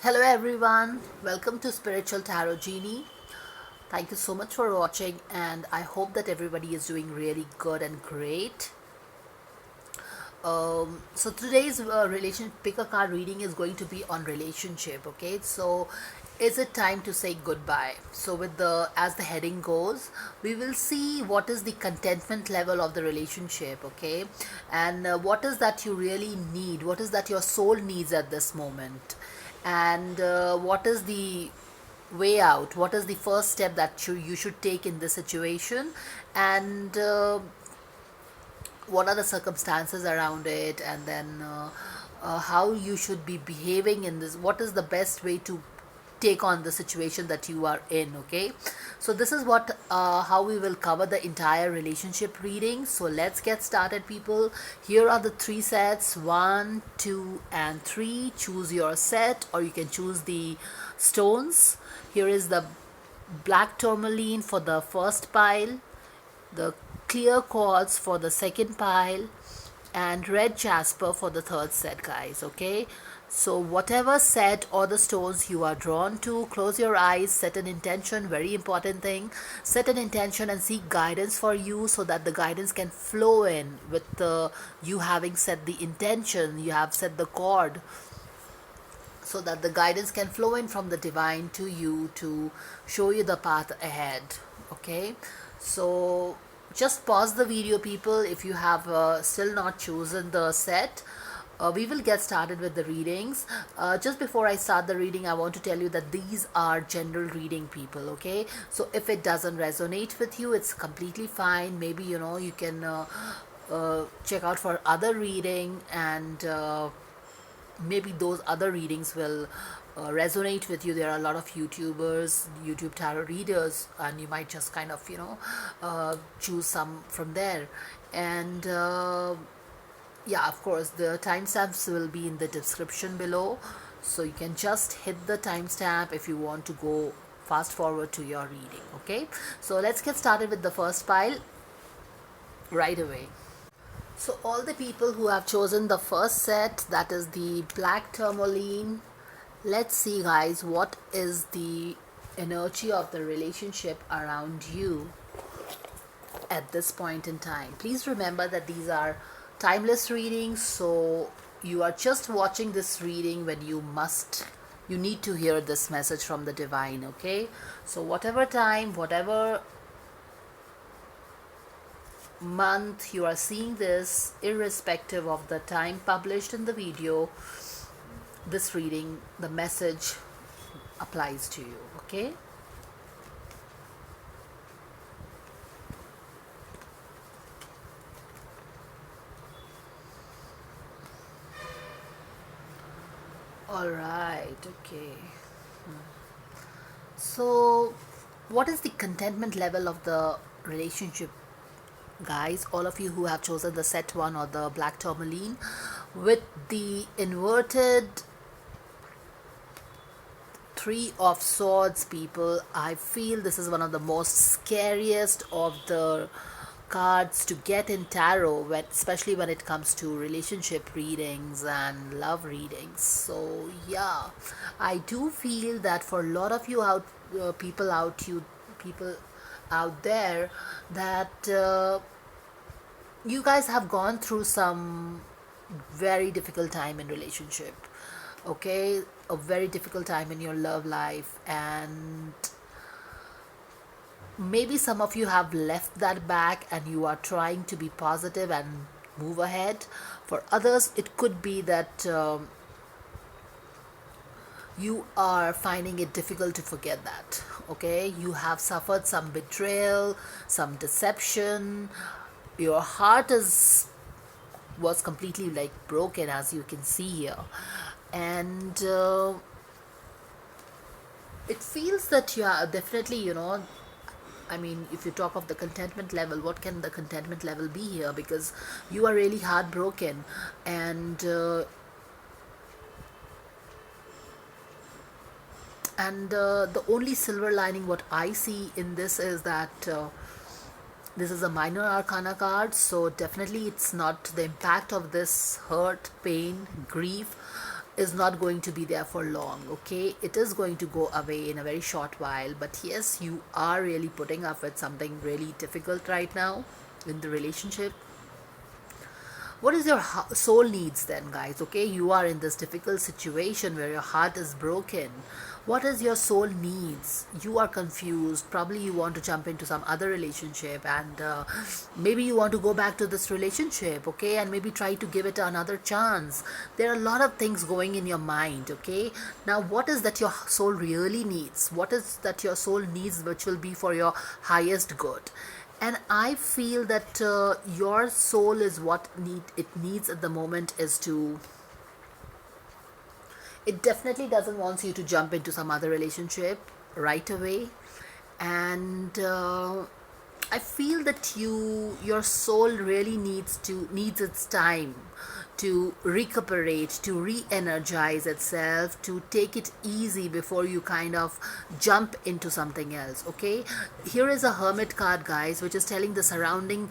Hello everyone, welcome to Spiritual Tarot Genie. Thank you so much for watching, and I hope that everybody is doing really good and great. So today's relation pick a card reading is going to be on relationship. Okay, so is it time to say goodbye? So with the as the heading goes, we will see what is the contentment level of the relationship. Okay, and what is that you really need, what is that your soul needs at this moment, and what is the way out, what is the first step that you should take in this situation, and what are the circumstances around it, and then how you should be behaving in this, what is the best way to take on the situation that you are in. Okay, so this is what how we will cover the entire relationship reading. So let's get started, people. Here are the three sets: 1, 2 and 3. Choose your set, or you can choose the stones. Here is the black tourmaline for the first pile, the clear quartz for the second pile, and red jasper for the third set, guys. Okay, so whatever set or the stones you are drawn to, close your eyes, set an intention. Very important thing, set an intention and seek guidance for you, so that the guidance can flow in with the you having set the intention, you have set the chord, so that the guidance can flow in from the divine to you to show you the path ahead. Okay, so just pause the video, people, if you have still not chosen the set. We will get started with the readings. Just before I start the reading, I want to tell you that these are general reading, people. Okay, so if it doesn't resonate with you, it's completely fine. Maybe you can check out for other reading, and maybe those other readings will resonate with you. There are a lot of YouTube tarot readers, and you might just kind of choose some from there. And yeah, of course, the timestamps will be in the description below, so you can just hit the timestamp if you want to go fast forward to your reading. Okay, so let's get started with the first pile right away. So all the people who have chosen the first set, that is the black tourmaline, let's see, guys, what is the energy of the relationship around you at this point in time. Please remember that these are timeless readings, so you are just watching this reading when you need to hear this message from the divine. Okay, so whatever time, whatever month you are seeing this, irrespective of the time published in the video, this reading, the message applies to you. Okay, all right. Okay, so what is the contentment level of the relationship, guys? All of you who have chosen the set 1 or the black tourmaline with the inverted 3 of swords, people, I feel this is one of the most scariest of the cards to get in tarot, especially when it comes to relationship readings and love readings. So yeah, I do feel that for a lot of you people out there, that you guys have gone through some very difficult time in relationship. Okay, a very difficult time in your love life, and maybe some of you have left that back and you are trying to be positive and move ahead. For others, it could be that you are finding it difficult to forget that. Okay, you have suffered some betrayal, some deception, your heart was completely like broken, as you can see here, and it feels that you are definitely, I mean, if you talk of the contentment level, what can the contentment level be here? Because you are really heartbroken, and the only silver lining what I see in this is that this is a minor arcana card, so definitely it's not the impact of this hurt, pain, grief is not going to be there for long. Okay, it is going to go away in a very short while, but yes, you are really putting up with something really difficult right now in the relationship. What is your soul needs then, guys? Okay, you are in this difficult situation where your heart is broken. What is your soul needs? You are confused. Probably you want to jump into some other relationship, and maybe you want to go back to this relationship, okay, and maybe try to give it another chance. There are a lot of things going in your mind, okay. Now, what is that your soul really needs? What is that your soul needs, which will be for your highest good? And I feel that your soul is what it needs at the moment is to, it definitely doesn't want you to jump into some other relationship right away. And I feel that your soul really needs its time to recuperate, to re-energize itself, to take it easy before you kind of jump into something else. Okay, here is a hermit card, guys, which is telling the surrounding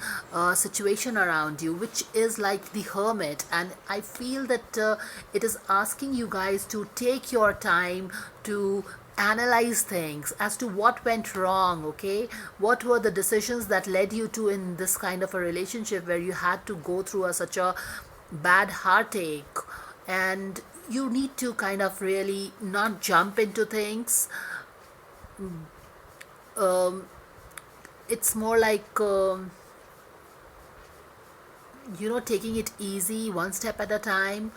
situation around you, which is like the hermit. And I feel that it is asking you guys to take your time to analyze things as to what went wrong. Okay, what were the decisions that led you to in this kind of a relationship where you had to go through such a bad heartache. And you need to kind of really not jump into things. It's more like taking it easy, one step at a time,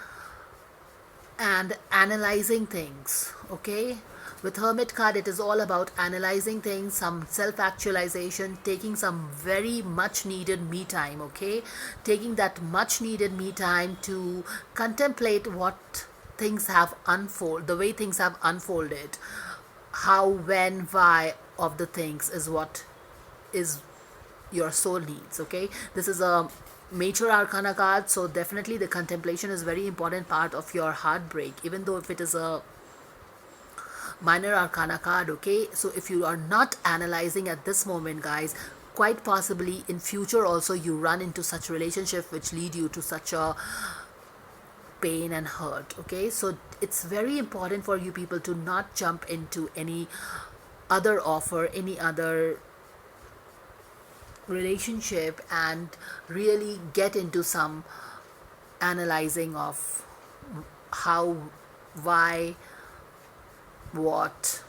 and analyzing things. Okay, with hermit card, it is all about analyzing things, some self-actualization, taking some very much needed me time. Okay, taking that much needed me time to contemplate what things have unfolded, the way things have unfolded, how, when, why of the things is what is your soul needs. Okay, this is a major arcana card, so definitely the contemplation is very important part of your heartbreak, even though if it is a minor arcana card. Okay, so if you are not analyzing at this moment, guys, quite possibly in future also you run into such relationship which lead you to such a pain and hurt. Okay, so it's very important for you people to not jump into any other offer, any other relationship, and really get into some analyzing of how, why, what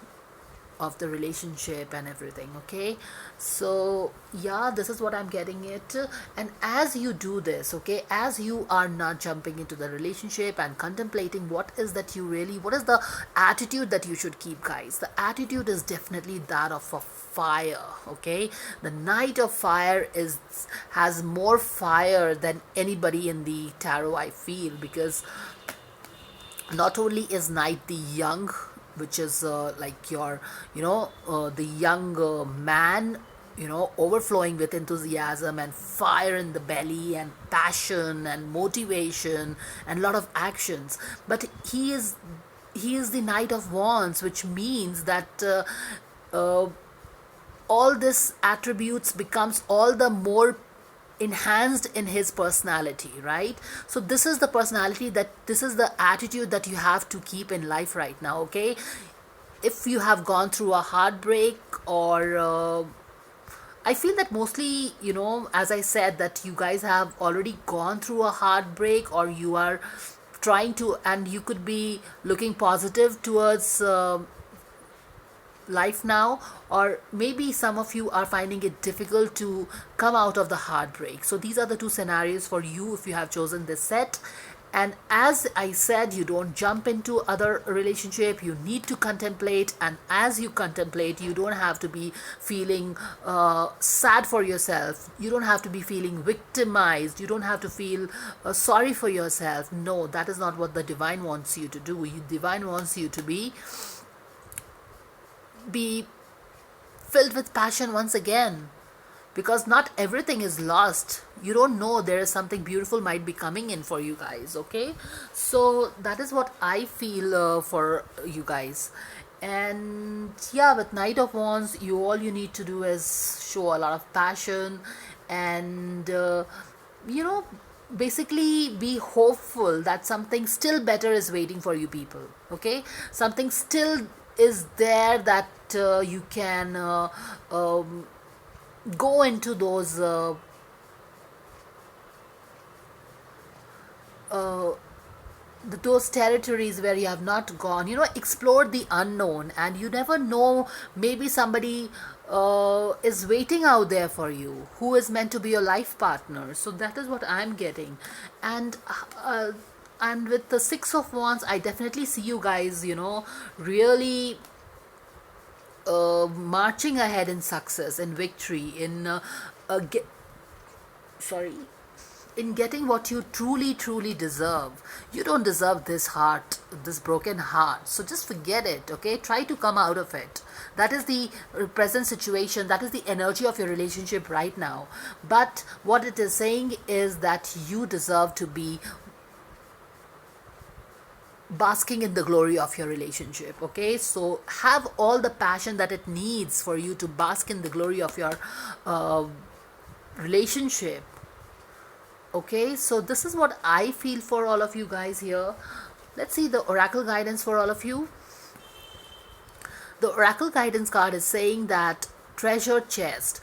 of the relationship and everything. Okay, so yeah, this is what I'm getting it. And as you do this, okay, as you are not jumping into the relationship and contemplating what is that you really, what is the attitude that you should keep, guys, the attitude is definitely that of a fire. Okay, the Knight of Fire has more fire than anybody in the tarot, I feel, because not only is Knight the young, which is like your the young man, overflowing with enthusiasm and fire in the belly and passion and motivation and a lot of actions, but he is the Knight of Wands, which means that all this attributes becomes all the more enhanced in his personality, right? So this is the personality, that this is the attitude that you have to keep in life right now. Okay, if you have gone through a heartbreak, or I feel that mostly, as I said, that you guys have already gone through a heartbreak, or you are trying to, and you could be looking positive towards life now, or maybe some of you are finding it difficult to come out of the heartbreak. So these are the two scenarios for you if you have chosen this set. And as I said, you don't jump into other relationship, you need to contemplate. And as you contemplate, you don't have to be feeling sad for yourself, you don't have to be feeling victimized, you don't have to feel sorry for yourself. No, that is not what the divine wants you to do. Divine wants you to be filled with passion once again, because not everything is lost. You don't know, there is something beautiful might be coming in for you guys. Okay, so that is what I feel for you guys. And yeah, with Knight of Wands, all you need to do is show a lot of passion, and basically be hopeful that something still better is waiting for you people. Okay, something still is there that you can go into those those territories where you have not gone, explore the unknown, and you never know, maybe somebody is waiting out there for you who is meant to be your life partner. So that is what I'm getting. And and with the Six of Wands, I definitely see you guys, really marching ahead in success, in victory, in ge- sorry, in getting what you truly, truly deserve. You don't deserve this heart, this broken heart. So just forget it, okay? Try to come out of it. That is the present situation. That is the energy of your relationship right now. But what it is saying is that you deserve to be basking in the glory of your relationship. Okay, so have all the passion that it needs for you to bask in the glory of your uh, relationship. Okay, so this is what I feel for all of you guys here. Let's see the oracle guidance for all of you. The oracle guidance card is saying that treasure chest,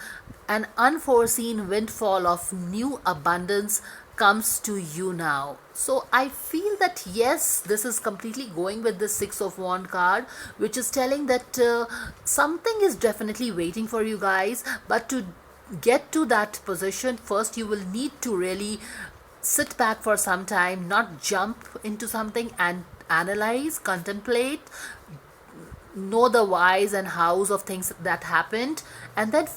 an unforeseen windfall of new abundance comes to you now. So I feel that yes, this is completely going with the Six of Wand card, which is telling that something is definitely waiting for you guys. But to get to that position, first you will need to really sit back for some time, not jump into something, and analyze, contemplate, know the whys and hows of things that happened, and then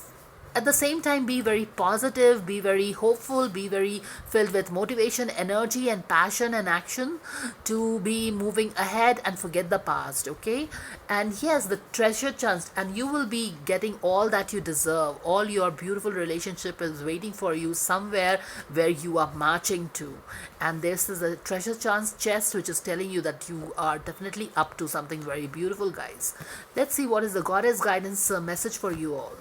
at the same time be very positive, be very hopeful, be very filled with motivation, energy and passion and action to be moving ahead and forget the past. Okay, and yes, the treasure chest, and you will be getting all that you deserve. All your beautiful relationship is waiting for you somewhere where you are marching to, and this is a treasure chest which is telling you that you are definitely up to something very beautiful, guys. Let's see what is the goddess guidance message for you all.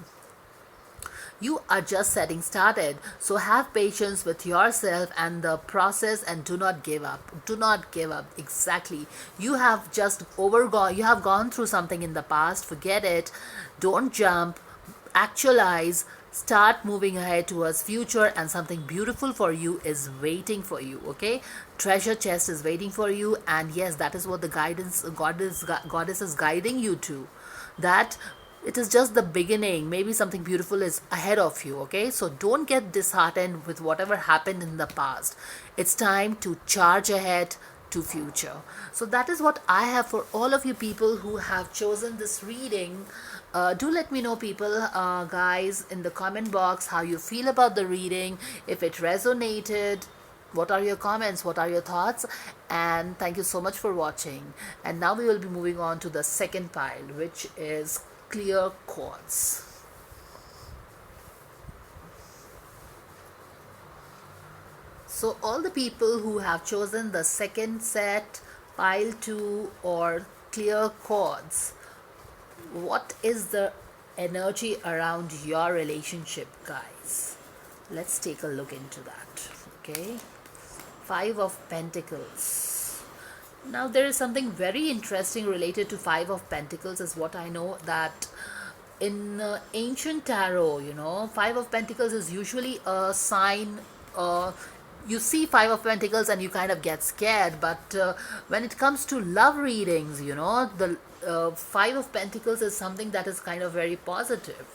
You are just getting started, so have patience with yourself and the process, and do not give up. Do not give up. Exactly. You have you have gone through something in the past. Forget it. Don't jump. Actualize. Start moving ahead towards future, and something beautiful for you is waiting for you. Okay, treasure chest is waiting for you, and yes, that is what the guidance goddess is guiding you to, that it is just the beginning. Maybe something beautiful is ahead of you. Okay, so don't get disheartened with whatever happened in the past. It's time to charge ahead to future. So that is what I have for all of you people who have chosen this reading. Do let me know, people, guys, in the comment box how you feel about the reading, if it resonated. What are your comments? What are your thoughts? And thank you so much for watching. And now we will be moving on to the second pile, which is clear quartz. So all the people who have chosen the second set, pile 2 or clear quartz, what is the energy around your relationship, guys? Let's take a look into that. Okay, Five of Pentacles. Now there is something very interesting related to Five of Pentacles, is what I know, that in ancient tarot, Five of Pentacles is usually a sign. You see Five of Pentacles and you kind of get scared, but when it comes to love readings, the Five of Pentacles is something that is kind of very positive,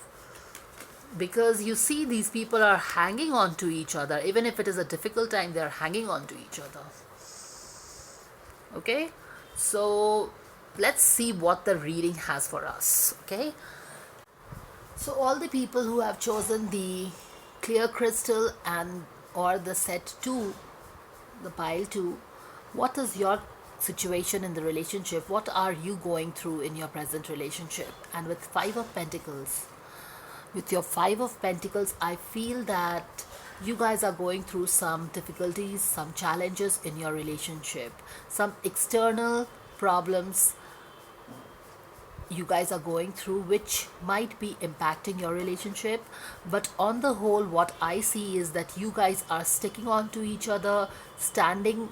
because you see these people are hanging on to each other. Even if it is a difficult time, they are hanging on to each other. Okay, so let's see what the reading has for us. Okay, so all the people who have chosen the clear crystal and or the set 2, the pile 2, what is your situation in the relationship? What are you going through in your present relationship? And with Five of Pentacles, with your Five of Pentacles, I feel that you guys are going through some difficulties, some challenges in your relationship, some external problems you guys are going through, which might be impacting your relationship. But on the whole, what I see is that you guys are sticking on to each other, standing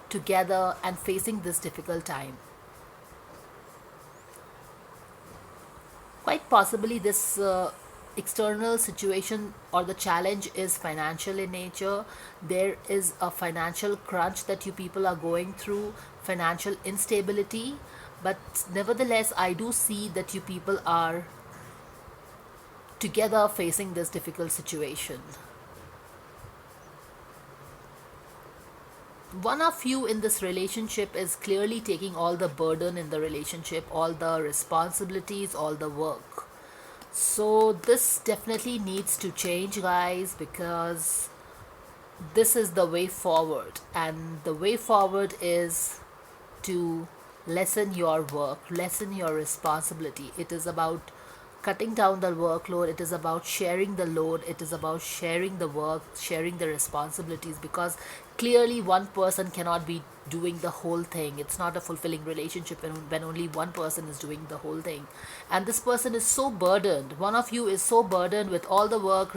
together, and facing this difficult time. Quite possibly, this external situation or the challenge is financial in nature. There is a financial crunch that you people are going through, financial instability. But nevertheless, I do see that you people are together facing this difficult situation. One of you in this relationship is clearly taking all the burden in the relationship, all the responsibilities, all the work. So this definitely needs to change, guys, because this is the way forward. And the way forward is to lessen your work, lessen your responsibility. It is about cutting down the workload, it is about sharing the load, it is about sharing the work, sharing the responsibilities, because clearly one person cannot be doing the whole thing. It's not a fulfilling relationship when only one person is doing the whole thing. And this person is so burdened, one of you is so burdened with all the work,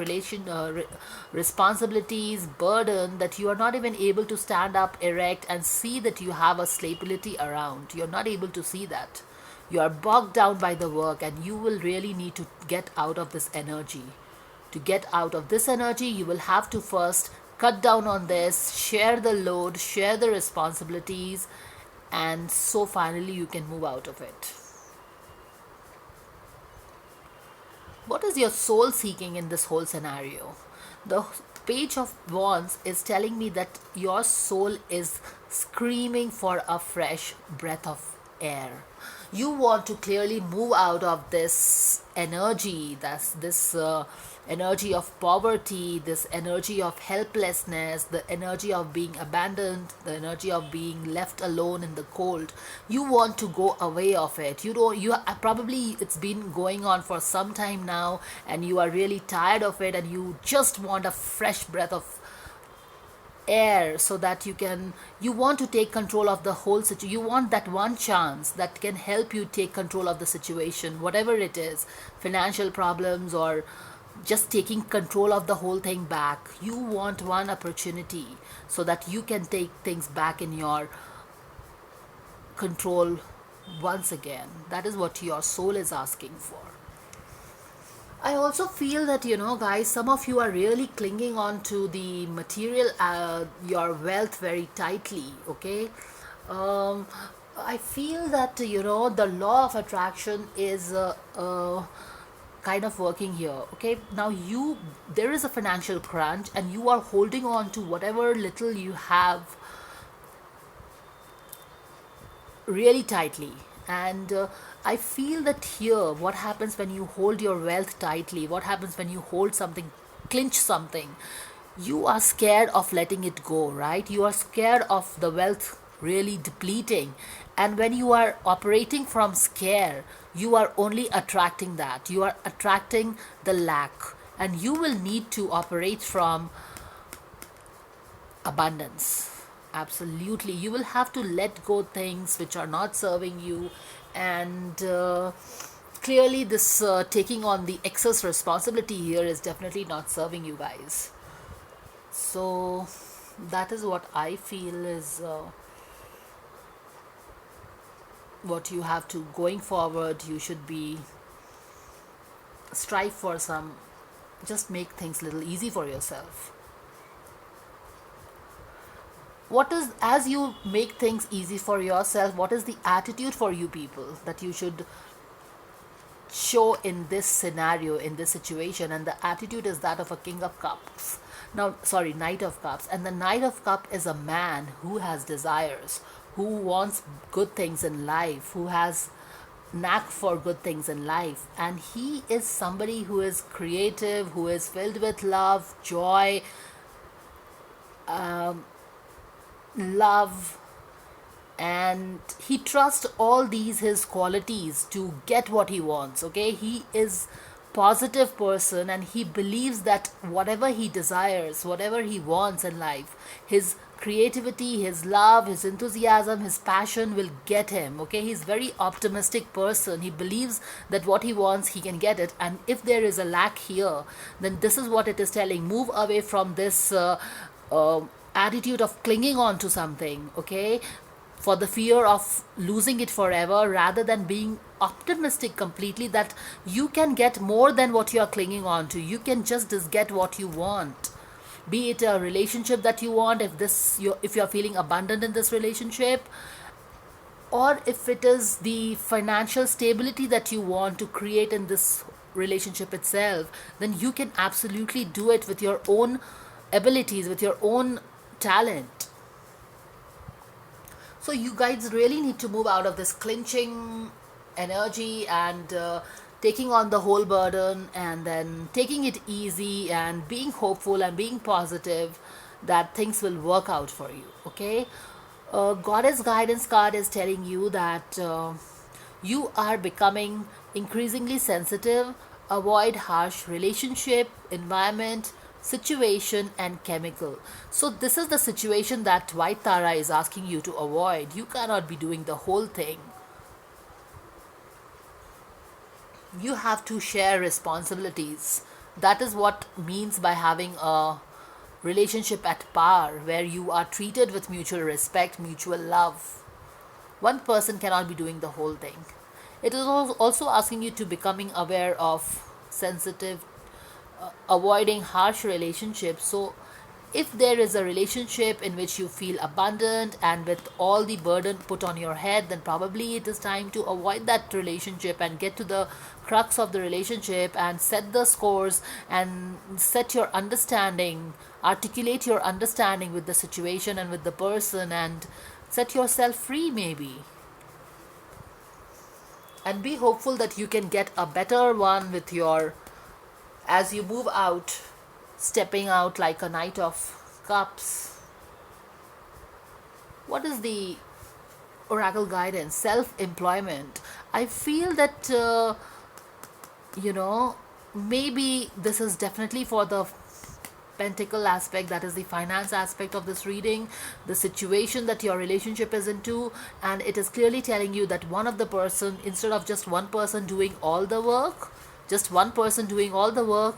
responsibilities, burden, that you are not even able to stand up erect and see that you have a stability around. You're not able to see that. You are bogged down by the work, and you will really need to get out of this energy. To get out of this energy, you will have to first cut down on this, share the load, share the responsibilities, and so finally you can move out of it. What is your soul seeking in this whole scenario? The page of wands is telling me that your soul is screaming for a fresh breath of air. You want to clearly move out of this energy, that's this energy of poverty, this energy of helplessness, the energy of being abandoned, the energy of being left alone in the cold. You want to go away of it. You don't, you probably, it's been going on for some time now, and you are really tired of it, and you just want a fresh breath of air, so that you want to take control of the whole situation. You want that one chance that can help you take control of the situation, whatever it is, financial problems or just taking control of the whole thing back. You want one opportunity so that you can take things back in your control once again. That is what your soul is asking for. I also feel that, guys, some of you are really clinging on to the material, your wealth very tightly, okay? Um, I feel that, the law of attraction is kind of working here, okay? Now, there is a financial crunch, and you are holding on to whatever little you have really tightly. And I feel that here, what happens when you hold your wealth tightly, what happens when you hold something, clinch something, you are scared of letting it go, right? You are scared of the wealth really depleting. And when you are operating from scare, you are only attracting that. You are attracting the lack. And you will need to operate from abundance. Absolutely, you will have to let go things which are not serving you. And clearly this taking on the excess responsibility here is definitely not serving you guys. So that is what I feel is what you have to, going forward, you should be strive for some, just make things a little easy for yourself. What is, as you make things easy for yourself, what is the attitude for you people that you should show in this scenario, in this situation? And the attitude is that of a king of cups. Now, sorry, knight of cups. And the knight of cup is a man who has desires, who wants good things in life, who has knack for good things in life. And he is somebody who is creative, who is filled with love, joy, love, and he trusts all these his qualities to get what he wants. Okay, he is positive person, and he believes that whatever he desires, whatever he wants in life, his creativity, his love, his enthusiasm, his passion will get him. Okay, he's very optimistic person. He believes that what he wants he can get it, and if there is a lack here, then this is what it is telling: move away from this uh, attitude of clinging on to something, okay, for the fear of losing it forever, rather than being optimistic completely that you can get more than what you are clinging on to. You can just get what you want, be it a relationship that you want, if you're feeling abundant in this relationship, or if it is the financial stability that you want to create in this relationship itself, then you can absolutely do it with your own abilities, with your own talent. So you guys really need to move out of this clinching energy and taking on the whole burden, and then taking it easy and being hopeful and being positive that things will work out for you. Okay, Goddess Guidance card is telling you that you are becoming increasingly sensitive. Avoid harsh relationship, environment, situation, and chemical. So this is the situation that White Tara is asking you to avoid. You cannot be doing the whole thing. You have to share responsibilities. That is what means by having a relationship at par, where you are treated with mutual respect, mutual love. One person cannot be doing the whole thing. It is also asking you to becoming aware of sensitive, avoiding harsh relationships. So if there is a relationship in which you feel abundant and with all the burden put on your head, then probably it is time to avoid that relationship and get to the crux of the relationship and set the scores and set your understanding, articulate your understanding with the situation and with the person, and set yourself free maybe. And be hopeful that you can get a better one with your, as you move out, stepping out like a Knight of Cups. What is the oracle guidance? Self-employment. I feel that maybe this is definitely for the pentacle aspect, that is the finance aspect of this reading, the situation that your relationship is into, and it is clearly telling you that one of the person, instead of just one person doing all the work,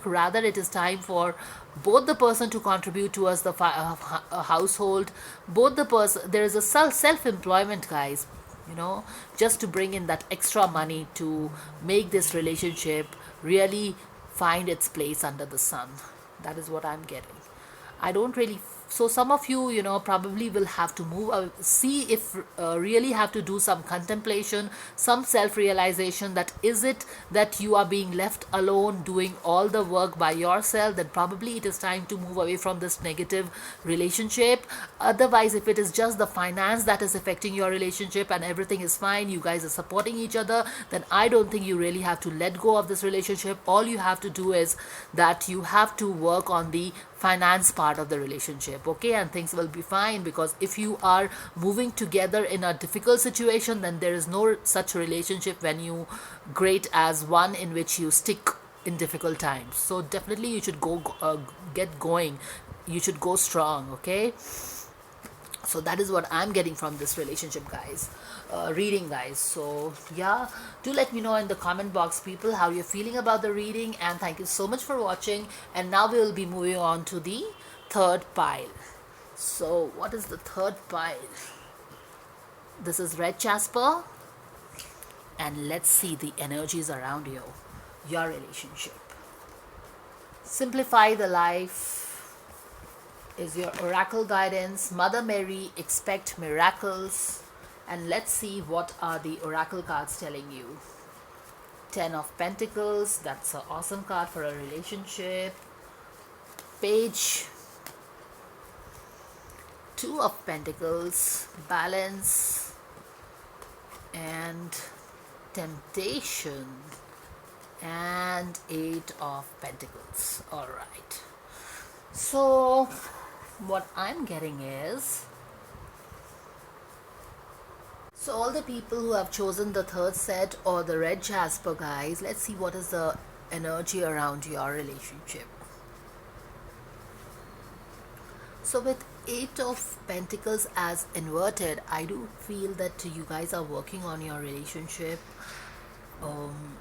rather it is time for both the person to contribute towards the household. Both the person, there is a self-employment, guys, just to bring in that extra money to make this relationship really find its place under the sun. That is what I'm getting. I don't really. So some of you, probably will have to move, see if really have to do some contemplation, some self-realization, that is it that you are being left alone doing all the work by yourself, then probably it is time to move away from this negative relationship. Otherwise, if it is just the finance that is affecting your relationship and everything is fine, you guys are supporting each other, then I don't think you really have to let go of this relationship. All you have to do is that you have to work on the finance part of the relationship, okay, and things will be fine. Because if you are moving together in a difficult situation, then there is no such relationship when you great as one in which you stick in difficult times. So definitely you should get going, you should go strong, okay. So that is what I'm getting from this relationship, guys, reading, guys. So yeah, do let me know in the comment box, people, how you're feeling about the reading, and thank you so much for watching. And now we will be moving on to the third pile. So what is the third pile? This is red jasper, and let's see the energies around you, your relationship. Simplify the life is your oracle guidance. Mother Mary, expect miracles. And let's see what are the oracle cards telling you. 10 of Pentacles, that's an awesome card for a relationship. Page. 2 of Pentacles, balance, and temptation, and 8 of Pentacles. All right. So what I'm getting is, so all the people who have chosen the third set or the red jasper, guys, let's see what is the energy around your relationship. So with Eight of Pentacles as inverted, I do feel that you guys are working on your relationship, um,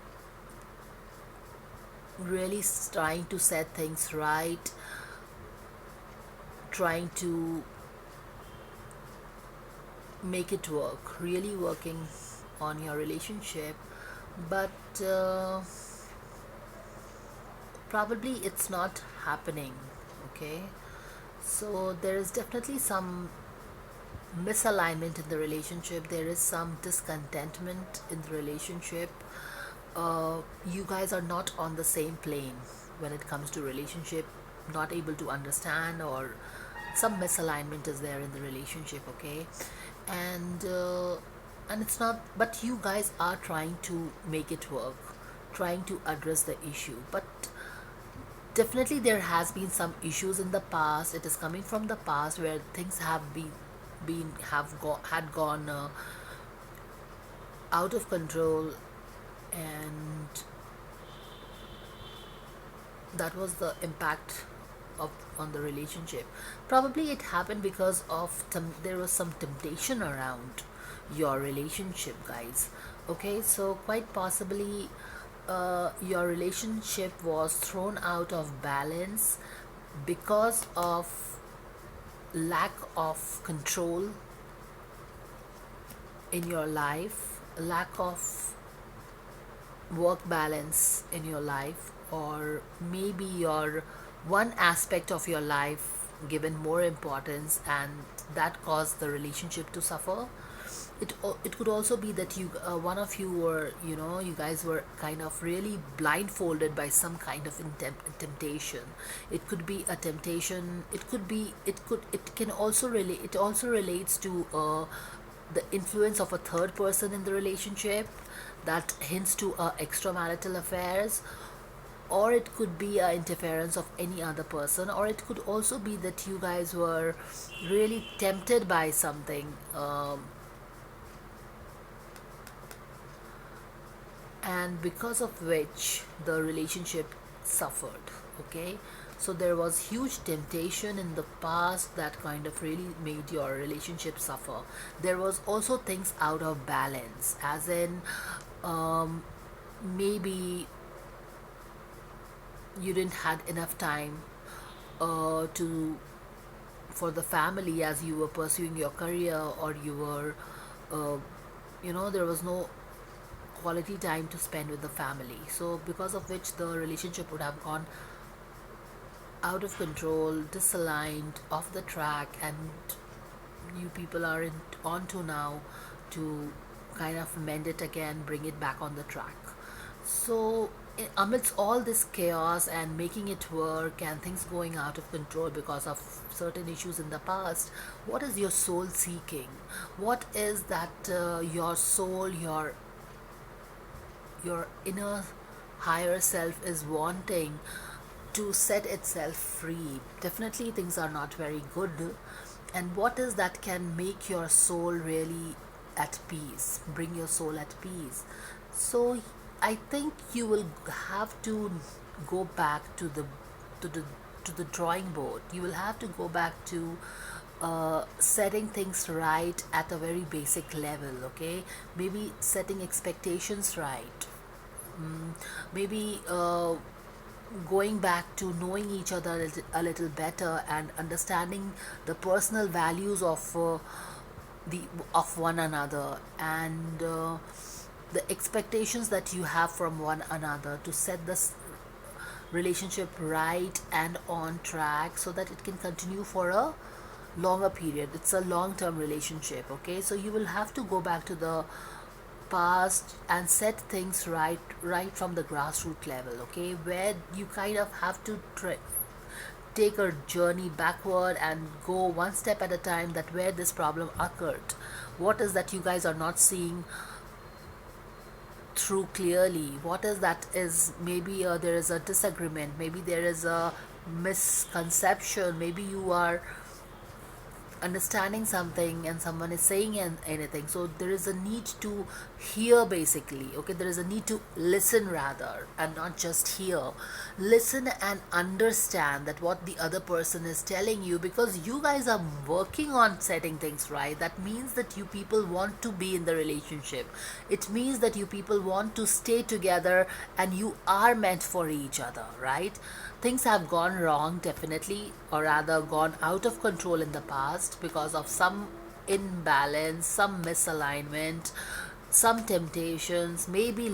really trying to set things right, trying to make it work, really working on your relationship, but probably it's not happening. Okay, so there is definitely some misalignment in the relationship, there is some discontentment in the relationship. You guys are not on the same plane when it comes to relationship, not able to understand, or some misalignment is there in the relationship. Okay, and and it's not, but you guys are trying to make it work, trying to address the issue, but definitely there has been some issues in the past. It is coming from the past where things have been have had gone out of control, and that was the impact of on the relationship. Probably it happened because of there was some temptation around your relationship, guys. Okay, so quite possibly your relationship was thrown out of balance because of lack of control in your life, lack of work balance in your life, or maybe your one aspect of your life given more importance, and that caused the relationship to suffer. It could also be that you one of you were, you guys were kind of really blindfolded by some kind of temptation. It could be a temptation, it can also relate, it also relates to the influence of a third person in the relationship that hints to extramarital affairs, or it could be a interference of any other person, or it could also be that you guys were really tempted by something, and because of which the relationship suffered. Okay, so there was huge temptation in the past that kind of really made your relationship suffer. There was also things out of balance, as in um, maybe you didn't had enough time to for the family as you were pursuing your career, or you were uh, there was no quality time to spend with the family, so because of which the relationship would have gone out of control, disaligned, off the track, and you people are on to now to kind of mend it again, bring it back on the track. So amidst all this chaos and making it work and things going out of control because of certain issues in the past, what is your soul seeking? What is that your soul, your inner higher self is wanting to set itself free? Definitely things are not very good. And what is that can make your soul really at peace, bring your soul at peace? So I think you will have to go back to the to the drawing board. You will have to go back to setting things right at a very basic level. Okay, maybe setting expectations right. Maybe going back to knowing each other a little better and understanding the personal values the of one another, and the expectations that you have from one another, to set this relationship right and on track so that it can continue for a longer period. It's a long term relationship. Okay, so you will have to go back to the past and set things right from the grassroots level. Okay, where you kind of have to take a journey backward and go one step at a time, that where this problem occurred, what is that you guys are not seeing through clearly, what is that is, maybe there is a disagreement, maybe there is a misconception, maybe you are understanding something and someone is saying anything, so there is a need to hear, basically. Okay, there is a need to listen rather, and not just hear. Listen and understand that what the other person is telling you, because you guys are working on setting things right. That means that you people want to be in the relationship. It means that you people want to stay together and you are meant for each other, right? Things have gone wrong, definitely, or rather gone out of control in the past because of some imbalance, some misalignment, some temptations, maybe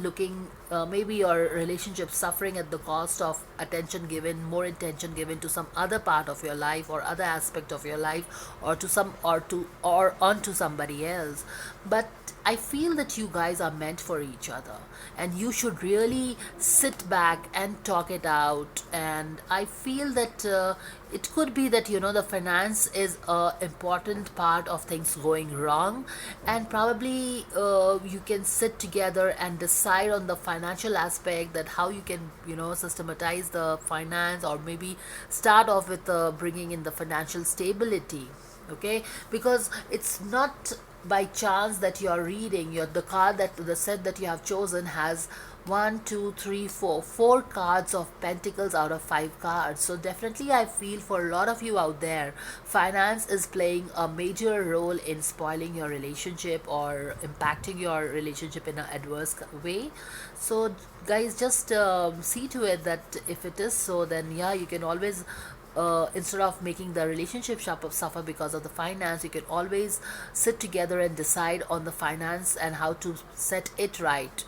maybe your relationship suffering at the cost of attention given, more attention given to some other part of your life or other aspect of your life, or to some or onto somebody else. But I feel that you guys are meant for each other, and you should really sit back and talk it out. And I feel that it could be that, the finance is a important part of things going wrong, and probably you can sit together and decide on the financial aspect, that how you can, systematize the finance, or maybe start off with bringing in the financial stability. Okay, because it's not by chance that you are reading the card, that the set that you have chosen has one, two, three, four cards of pentacles out of 5 cards. So definitely I feel for a lot of you out there, finance is playing a major role in spoiling your relationship or impacting your relationship in an adverse way. So guys, just see to it that if it is so, then yeah, you can always instead of making the relationship suffer because of the finance, you can always sit together and decide on the finance and how to set it right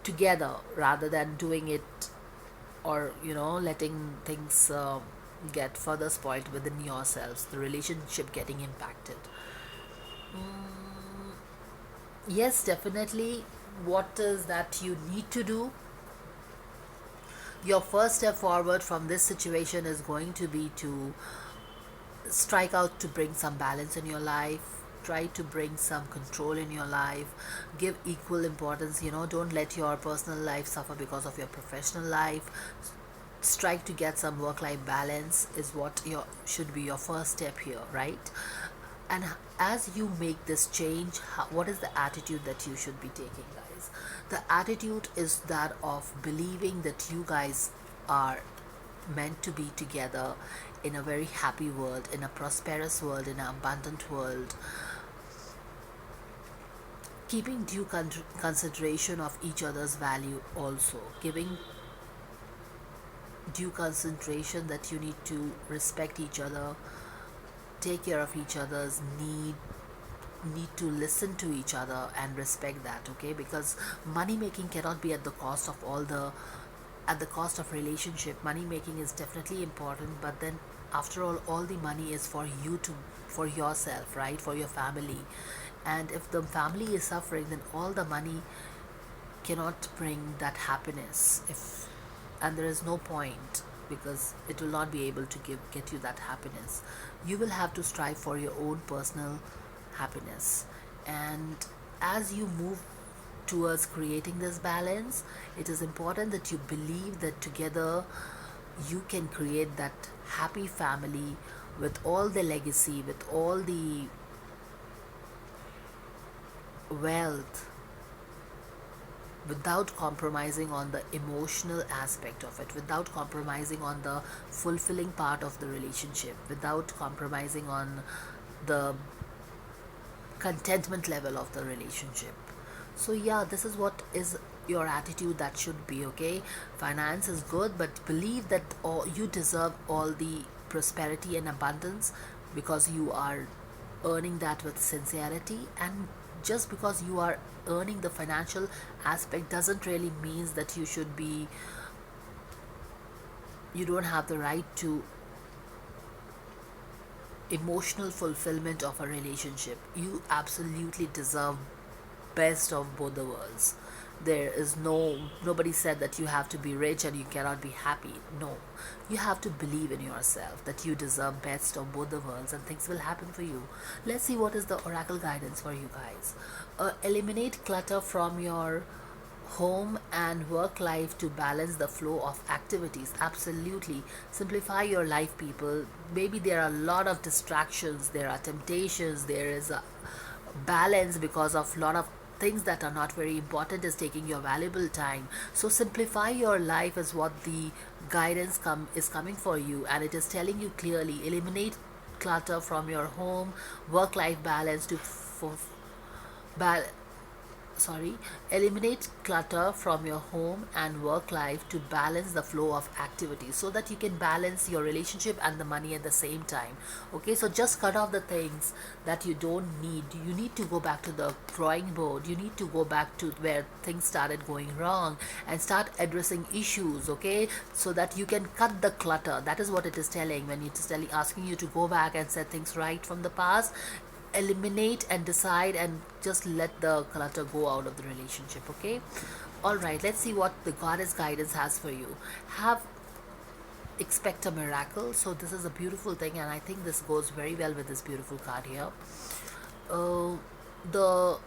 together, rather than doing it, or letting things get further spoiled within yourselves, the relationship getting impacted. Yes, definitely. What is that you need to do? Your first step forward from this situation is going to be to strike out to bring some balance in your life. Try to bring some control in your life. Give equal importance. Don't let your personal life suffer because of your professional life. Strike to get some work-life balance is what your should be your first step here, right? And as you make this change, what is the attitude that you should be taking, guys? The attitude is that of believing that you guys are meant to be together in a very happy world, in a prosperous world, in an abundant world, keeping due consideration of each other's value, also giving due concentration that you need to respect each other, take care of each other's need to listen to each other and respect that. Okay, because money making cannot be at the cost of at the cost of relationship. Money making is definitely important, but then after all the money is for you, to for yourself, right, for your family. And if the family is suffering, then all the money cannot bring that happiness. If And there is no point, because it will not be able to get you that happiness. You will have to strive for your own personal happiness. And as you move towards creating this balance, it is important that you believe that together you can create that happy family with all the legacy, with all the wealth, without compromising on the emotional aspect of it, without compromising on the fulfilling part of the relationship, without compromising on the contentment level of the relationship. So yeah, this is what is your attitude that should be. Okay, finance is good, but believe that you deserve all the prosperity and abundance, because you are earning that with sincerity. And just because you are earning the financial aspect doesn't really means that you don't have the right to emotional fulfillment of a relationship. You absolutely deserve best of both the worlds. There is nobody said that you have to be rich and you cannot be happy. No, you have to believe in yourself that you deserve best of both the worlds, and things will happen for you. Let's see what is the oracle guidance for you guys. Eliminate clutter from your home and work life to balance the flow of activities. Absolutely. Simplify your life, people. Maybe there are a lot of distractions, there are temptations, there is a balance because of a lot of things that are not very important is taking your valuable time. So simplify your life is what the guidance is coming for you, and it is telling you clearly eliminate clutter from your home, work life balance to bal- sorry eliminate clutter from your home and work life to balance the flow of activities, so that you can balance your relationship and the money at the same time. Okay, so just cut off the things that you don't need. You need to go back to the drawing board. You need to go back to where things started going wrong and start addressing issues. Okay, so that you can cut the clutter. That is what it is telling when it is telling, asking you to go back and set things right from the past. Eliminate and decide and just let the clutter go out of the relationship. Okay, all right, let's see what the goddess guidance has for you. Have expect a miracle. So this is a beautiful thing, and I think this goes very well with this beautiful card here. The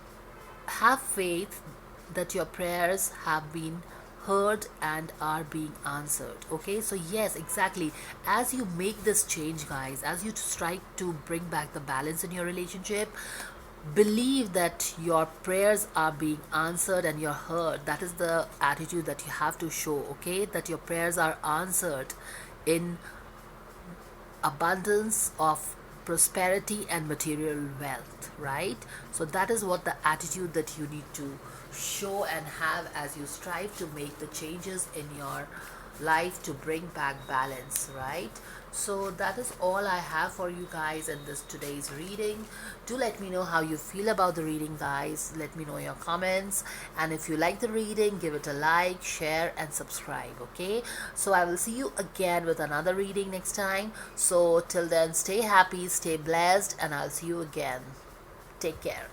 have faith that your prayers have been heard and are being answered. Okay, so yes, exactly, as you make this change, guys, as you try to bring back the balance in your relationship, believe that your prayers are being answered and you're heard. That is the attitude that you have to show. Okay, that your prayers are answered in abundance of prosperity and material wealth, right? So that is what the attitude that you need to show and have as you strive to make the changes in your life to bring back balance, right? So that is all I have for you guys in this today's reading. Do let me know how you feel about the reading, guys. Let me know your comments, and if you like the reading, give it a like, share and subscribe. Okay, so I will see you again with another reading next time. So till then, stay happy, stay blessed, and I'll see you again. Take care.